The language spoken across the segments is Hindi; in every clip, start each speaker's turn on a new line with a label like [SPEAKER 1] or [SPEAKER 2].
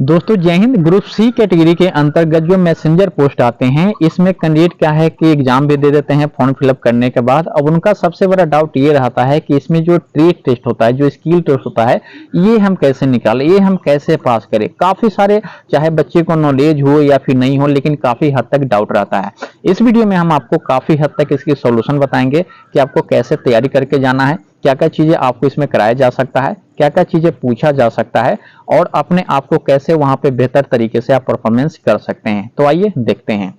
[SPEAKER 1] दोस्तों जय हिंद। ग्रुप सी कैटेगरी के अंतर्गत जो मैसेंजर पोस्ट आते हैं, इसमें कैंडिडेट क्या है कि एग्जाम भी दे देते हैं फॉर्म फिलअप करने के बाद। अब उनका सबसे बड़ा डाउट ये रहता है कि इसमें जो ट्रेड टेस्ट होता है, जो स्किल टेस्ट होता है, ये हम कैसे निकालें, ये हम कैसे पास करें। काफी सारे, चाहे बच्चे को नॉलेज हो या फिर नहीं हो, लेकिन काफी हद तक डाउट रहता है। इस वीडियो में हम आपको काफी हद तक इसकी सोल्यूशन बताएंगे कि आपको कैसे तैयारी करके जाना है, क्या क्या चीजें आपको इसमें कराया जा सकता है, क्या क्या चीजें पूछा जा सकता है, और अपने आप को कैसे वहां पे बेहतर तरीके से आप परफॉर्मेंस कर सकते हैं। तो आइए देखते हैं।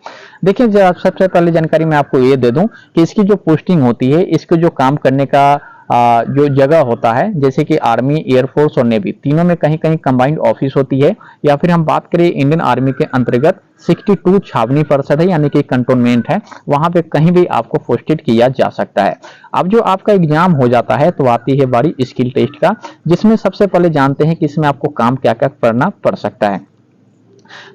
[SPEAKER 1] देखिए, जरा सबसे पहले जानकारी मैं आपको ये दे दूं कि इसकी जो पोस्टिंग होती है, इसको जो काम करने का जो जगह होता है, जैसे कि आर्मी, एयरफोर्स और नेवी, तीनों में कहीं कहीं कंबाइंड ऑफिस होती है। या फिर हम बात करें इंडियन आर्मी के अंतर्गत 62 छावनी परिषद है, यानी कि कंटोनमेंट है, वहां पे कहीं भी आपको पोस्टेड किया जा सकता है। अब जो आपका एग्जाम हो जाता है तो आती है बारी स्किल टेस्ट का, जिसमें सबसे पहले जानते हैं कि इसमें आपको काम क्या क्या करना पड़ सकता है।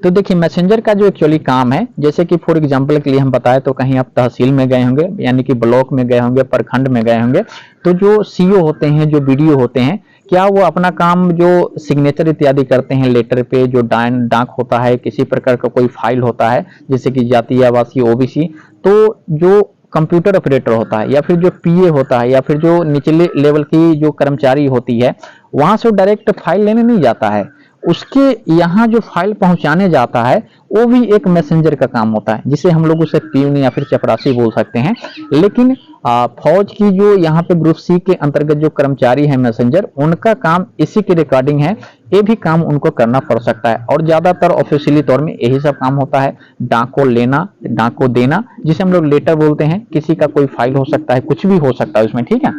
[SPEAKER 1] तो देखिए, मैसेंजर का जो एक्चुअली काम है, जैसे कि फॉर एग्जांपल के लिए हम बताएं तो कहीं आप तहसील में गए होंगे, यानी कि ब्लॉक में गए होंगे, प्रखंड में गए होंगे, तो जो सीओ होते हैं, जो बीडीओ होते हैं, क्या वो अपना काम जो सिग्नेचर इत्यादि करते हैं लेटर पे, जो डाक होता है, किसी प्रकार का कोई फाइल होता है, जैसे कि जाति आवासीय ओबीसी, तो जो कंप्यूटर ऑपरेटर होता है या फिर जो पीए होता है या फिर जो निचले लेवल की जो कर्मचारी होती है, वहां से डायरेक्ट फाइल लेने नहीं जाता है, उसके यहाँ जो फाइल पहुंचाने जाता है वो भी एक मैसेंजर का काम होता है, जिसे हम लोग उसे प्यून या फिर चपरासी बोल सकते हैं। लेकिन फौज की जो यहाँ पे ग्रुप सी के अंतर्गत जो कर्मचारी है मैसेंजर, उनका काम इसी के रिकॉर्डिंग है, ये भी काम उनको करना पड़ सकता है। और ज्यादातर ऑफिशियली तौर में यही सब काम होता है, डाक को लेना, डाक को देना, जिसे हम लोग लेटर बोलते हैं। किसी का कोई फाइल हो सकता है, कुछ भी हो सकता है उसमें, ठीक है।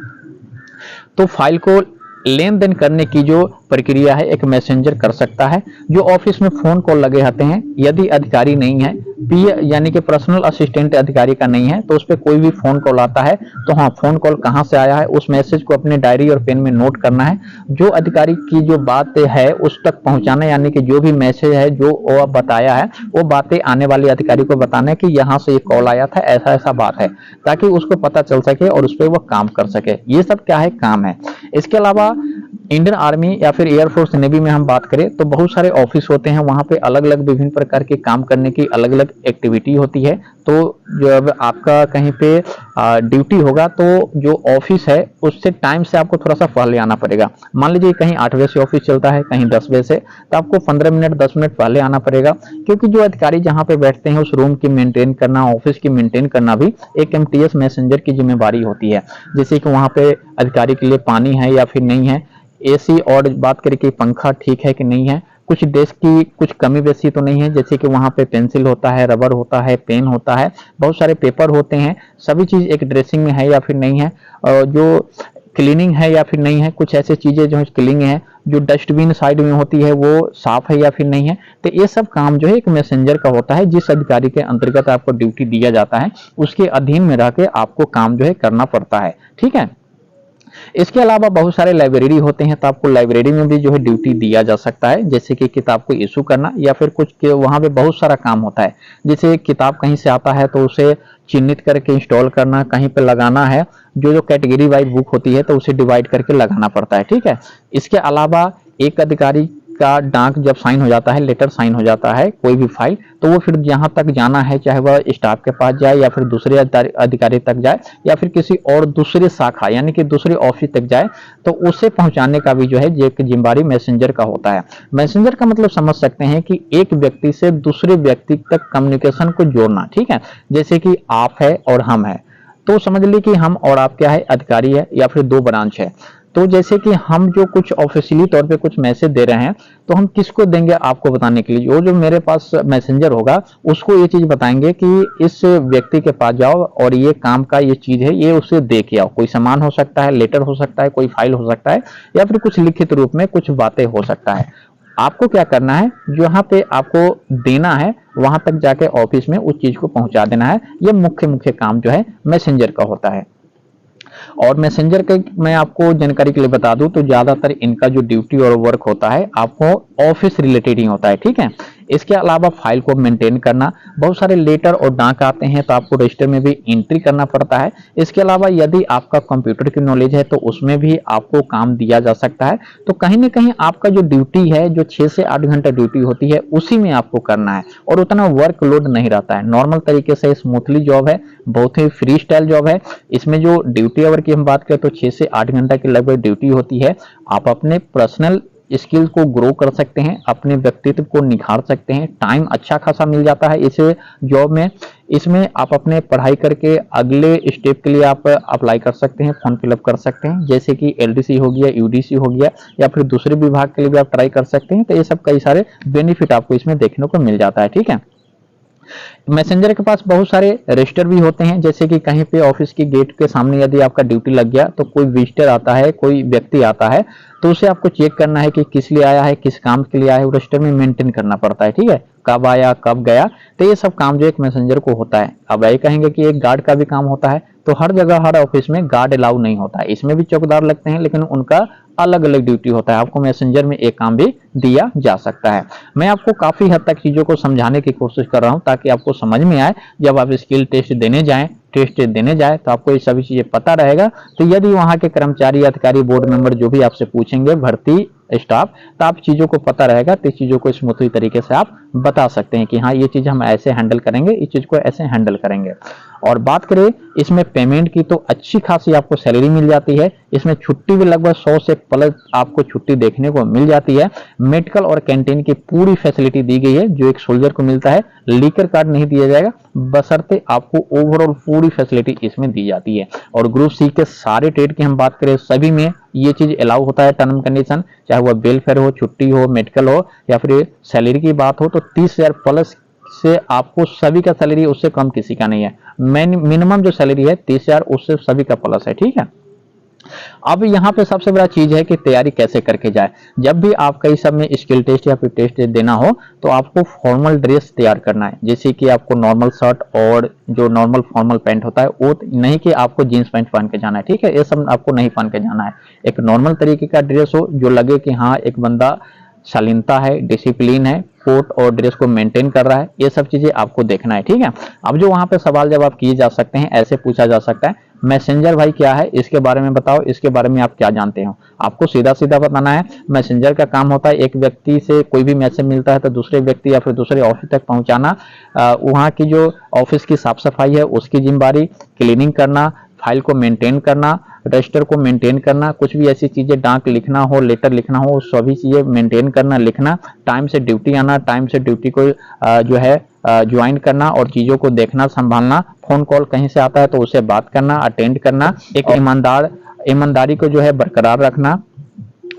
[SPEAKER 1] तो फाइल को लेन देन करने की जो प्रक्रिया है, एक मैसेंजर कर सकता है। जो ऑफिस में फोन कॉल लगे रहते हैं, यदि अधिकारी नहीं है, पीए यानी कि पर्सनल असिस्टेंट अधिकारी का नहीं है, तो उस पर कोई भी फोन कॉल आता है तो हाँ, फोन कॉल कहाँ से आया है, उस मैसेज को अपने डायरी और पेन में नोट करना है। जो अधिकारी की जो बात है उस तक पहुंचाना, यानी कि जो भी मैसेज है जो वो बताया है, वो बातें आने वाले अधिकारी को बताना है कि यहाँ से ये कॉल आया था, ऐसा ऐसा बात है, ताकि उसको पता चल सके और उस पर वो काम कर सके। ये सब क्या है, काम है। इसके अलावा इंडियन आर्मी या फिर एयरफोर्स, नेवी में हम बात करें तो बहुत सारे ऑफिस होते हैं, वहां पे अलग अलग विभिन्न प्रकार के काम करने की अलग अलग एक्टिविटी होती है। तो जब आपका कहीं पे ड्यूटी होगा, तो जो ऑफिस है उससे टाइम से आपको थोड़ा सा पहले आना पड़ेगा। मान लीजिए कहीं 8 बजे से ऑफिस चलता है, कहीं 10 बजे से, तो आपको 15 मिनट 10 मिनट पहले आना पड़ेगा, क्योंकि जो अधिकारी जहां पे बैठते हैं उस रूम की मेंटेन करना, ऑफिस की मेंटेन करना भी एक एमटीएस मैसेंजर की जिम्मेवारी होती है। जैसे कि वहां पे अधिकारी के लिए पानी है या फिर नहीं है, एसी, और बात करें कि पंखा ठीक है कि नहीं है, कुछ डेस्क की कुछ कमी बेसी तो नहीं है, जैसे कि वहां पे पेंसिल होता है, रबर होता है, पेन होता है, बहुत सारे पेपर होते हैं, सभी चीज एक ड्रेसिंग में है या फिर नहीं है, और जो क्लीनिंग है या फिर नहीं है, कुछ ऐसी चीजें जो क्लीनिंग है, जो डस्टबिन साइड में होती है वो साफ है या फिर नहीं है। तो ये सब काम जो है एक मैसेंजर का होता है। जिस अधिकारी के अंतर्गत आपको ड्यूटी दिया जाता है, उसके अधीन में रह के आपको काम जो है करना पड़ता है, ठीक है। इसके अलावा बहुत सारे लाइब्रेरी होते हैं, तो आपको लाइब्रेरी में भी जो है ड्यूटी दिया जा सकता है, जैसे कि किताब को इशू करना, या फिर कुछ वहां पे बहुत सारा काम होता है। जैसे किताब कहीं से आता है तो उसे चिन्हित करके इंस्टॉल करना, कहीं पे लगाना है, जो जो कैटेगरी वाइज बुक होती है तो उसे डिवाइड करके लगाना पड़ता है, ठीक है। इसके अलावा एक अधिकारी का डाक जब साइन हो जाता है, लेटर साइन हो जाता है कोई भी फाइल, तो वो फिर जहां तक जाना है, चाहे वह स्टाफ के पास जाए या फिर दूसरे अधिकारी तक जाए या फिर किसी और दूसरे शाखा यानी कि दूसरे ऑफिस तक जाए, तो उसे पहुंचाने का भी जो है जिम्मेदारी मैसेंजर का होता है। मैसेंजर का मतलब समझ सकते हैं कि एक व्यक्ति से दूसरे व्यक्ति तक कम्युनिकेशन को जोड़ना, ठीक है। जैसे कि आप है और हम है, तो समझ ली कि हम और आप क्या है, अधिकारी है या फिर दो ब्रांच है। तो जैसे कि हम जो कुछ ऑफिशियली तौर पे कुछ मैसेज दे रहे हैं, तो हम किसको देंगे आपको बताने के लिए, वो जो मेरे पास मैसेंजर होगा उसको ये चीज बताएंगे कि इस व्यक्ति के पास जाओ और ये काम का ये चीज है, ये उसे दे के आओ। कोई सामान हो सकता है, लेटर हो सकता है, कोई फाइल हो सकता है, या फिर कुछ लिखित रूप में कुछ बातें हो सकता है। आपको क्या करना है, जहां पे आपको देना है वहां तक जाके ऑफिस में उस चीज को पहुंचा देना है। ये मुख्य मुख्य काम जो है मैसेंजर का होता है। और मैसेंजर का मैं आपको जानकारी के लिए बता दूं तो ज्यादातर इनका जो ड्यूटी और वर्क होता है आपको ऑफिस रिलेटेड ही होता है, ठीक है। इसके अलावा फाइल को मेंटेन करना, बहुत सारे लेटर और डाक आते हैं तो आपको रजिस्टर में भी एंट्री करना पड़ता है। इसके अलावा यदि आपका कंप्यूटर की नॉलेज है तो उसमें भी आपको काम दिया जा सकता है। तो कहीं ना कहीं आपका जो ड्यूटी है, जो 6 से 8 घंटा ड्यूटी होती है, उसी में आपको करना है और उतना वर्कलोड नहीं रहता है। नॉर्मल तरीके से स्मूथली जॉब है, बहुत ही फ्री स्टाइल जॉब है। इसमें जो ड्यूटी आवर की हम बात करें तो 6 से 8 घंटा की लगभग ड्यूटी होती है। आप अपने पर्सनल स्किल को ग्रो कर सकते हैं, अपने व्यक्तित्व को निखार सकते हैं, टाइम अच्छा खासा मिल जाता है इस जॉब में। इसमें आप अपने पढ़ाई करके अगले स्टेप के लिए आप अप्लाई कर सकते हैं, फॉर्म फिलअप कर सकते हैं, जैसे कि एलडीसी हो गया, यूडीसी हो गया, या फिर दूसरे विभाग के लिए भी आप ट्राई कर सकते हैं। तो ये सब कई सारे बेनिफिट आपको इसमें देखने को मिल जाता है। ठीक है, मैसेंजर के पास बहुत सारे रजिस्टर भी होते हैं, जैसे कि कहीं पे ऑफिस की गेट के सामने यदि आपका ड्यूटी लग गया तो कोई विजिटर आता है, कोई व्यक्ति आता है, तो उसे आपको चेक करना है कि किस लिए आया है, किस काम के लिए आया है, वो रजिस्टर में मेंटेन करना पड़ता है। ठीक है, कब आया, कब गया, तो ये सब काम जो एक मैसेंजर को होता है। अब यही कहेंगे कि एक गार्ड का भी काम होता है, तो हर जगह हर ऑफिस में गार्ड अलाउ नहीं होता है। इसमें भी चौकीदार लगते हैं, लेकिन उनका अलग अलग ड्यूटी होता है। आपको मैसेंजर में एक काम भी दिया जा सकता है। मैं आपको काफी हद तक चीजों को समझाने की कोशिश कर रहा हूं ताकि आपको समझ में आए। जब आप स्किल टेस्ट देने जाएं तो आपको ये सभी चीजें पता रहेगा। तो यदि वहां के कर्मचारी, अधिकारी, बोर्ड मेंबर जो भी आपसे पूछेंगे, भर्ती स्टाफ, तो आप चीजों को पता रहेगा, तो इस चीजों को स्मूथली तरीके से आप बता सकते हैं कि हाँ ये चीज हम ऐसे हैंडल करेंगे, इस चीज को ऐसे हैंडल करेंगे। और बात करें इसमें पेमेंट की, तो अच्छी खासी आपको सैलरी मिल जाती है। इसमें छुट्टी भी लगभग 100 से प्लस आपको छुट्टी देखने को मिल जाती है। मेडिकल और कैंटीन की पूरी फैसिलिटी दी गई है जो एक सोल्जर को मिलता है। लीकर कार्ड नहीं दिया जाएगा, बशर्ते आपको ओवरऑल पूरी फैसिलिटी इसमें दी जाती है। और ग्रुप सी के सारे ट्रेड की हम बात करें, सभी में ये चीज अलाउ होता है, टर्म कंडीशन, चाहे वह वेलफेयर हो, छुट्टी हो, मेडिकल हो, या फिर सैलरी की बात हो, तो 30,000 प्लस से आपको सभी का सैलरी, उससे कम किसी का नहीं है। मिनिमम जो सैलरी है 30,000, उससे सभी का प्लस है। ठीक है, अब यहाँ पे सबसे बड़ा चीज है कि तैयारी कैसे करके जाए। जब भी आपका इस सब में स्किल टेस्ट या फिर टेस्ट देना हो तो आपको फॉर्मल ड्रेस तैयार करना है, जैसे कि आपको नॉर्मल शर्ट और जो नॉर्मल फॉर्मल पैंट होता है, वो नहीं कि आपको जींस पैंट पहन के जाना है। ठीक है, ये सब आपको नहीं पहन के जाना है। एक नॉर्मल तरीके का ड्रेस हो जो लगे कि हाँ एक बंदा शालीनता है, डिसिप्लिन है, कोट और ड्रेस को मेंटेन कर रहा है, ये सब चीजें आपको देखना है। ठीक है, अब जो वहां पे सवाल जवाब किए जा सकते हैं, ऐसे पूछा जा सकता है, मैसेंजर भाई क्या है, इसके बारे में बताओ, इसके बारे में आप क्या जानते हो। आपको सीधा सीधा बताना है। मैसेंजर का काम होता है एक व्यक्ति से कोई भी मैसेज मिलता है तो दूसरे व्यक्ति या फिर दूसरे ऑफिस तक पहुंचाना। वहां की जो ऑफिस की साफ सफाई है उसकी जिम्मेदारी, क्लीनिंग करना, फाइल को मेंटेन करना, रजिस्टर को मेंटेन करना, कुछ भी ऐसी चीजें डाक लिखना हो, लेटर लिखना हो, सभी चीजें मेंटेन करना, लिखना, टाइम से ड्यूटी आना, टाइम से ड्यूटी को जो है ज्वाइन करना और चीजों को देखना, संभालना, फोन कॉल कहीं से आता है तो उसे बात करना, अटेंड करना, एक ईमानदारी को जो है बरकरार रखना,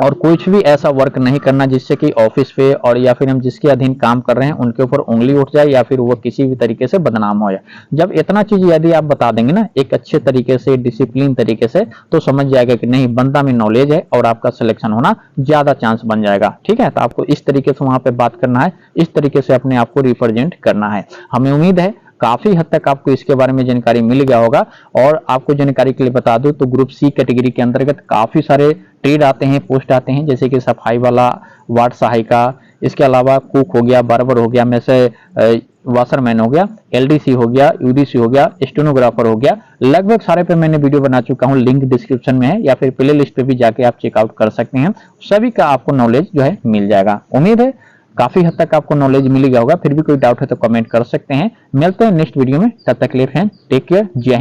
[SPEAKER 1] और कुछ भी ऐसा वर्क नहीं करना जिससे कि ऑफिस पे और या फिर हम जिसके अधीन काम कर रहे हैं उनके ऊपर उंगली उठ जाए या फिर वो किसी भी तरीके से बदनाम हो जाए। जब इतना चीज यदि आप बता देंगे ना एक अच्छे तरीके से, डिसिप्लिन तरीके से, तो समझ जाएगा कि नहीं बंदा में नॉलेज है और आपका सिलेक्शन होना ज्यादा चांस बन जाएगा। ठीक है, तो आपको इस तरीके से वहां पे बात करना है, इस तरीके से अपने आप को रिप्रेजेंट करना है। हमें उम्मीद है काफी हद तक आपको इसके बारे में जानकारी मिल गया होगा। और आपको जानकारी के लिए बता दूं तो ग्रुप सी कैटेगरी के अंतर्गत काफी सारे ट्रेड आते हैं, पोस्ट आते हैं, जैसे कि सफाई वाला, वार्ड सहायिका, इसके अलावा कुक हो गया, बार्बर हो गया, में से वाशरमैन हो गया, एलडीसी हो गया, यूडीसी हो गया, स्टेनोग्राफर हो गया। लगभग सारे पे मैंने वीडियो बना चुका हूं, लिंक डिस्क्रिप्शन में है या फिर प्ले लिस्ट पे भी जाके आप चेकआउट कर सकते हैं। सभी का आपको नॉलेज जो है मिल जाएगा। उम्मीद है काफी हद तक आपको नॉलेज मिल गया होगा। फिर भी कोई डाउट है तो कमेंट कर सकते हैं। मिलते हैं नेक्स्ट वीडियो में, तब तक के लिए फ्रेंड टेक केयर, जय हिंद।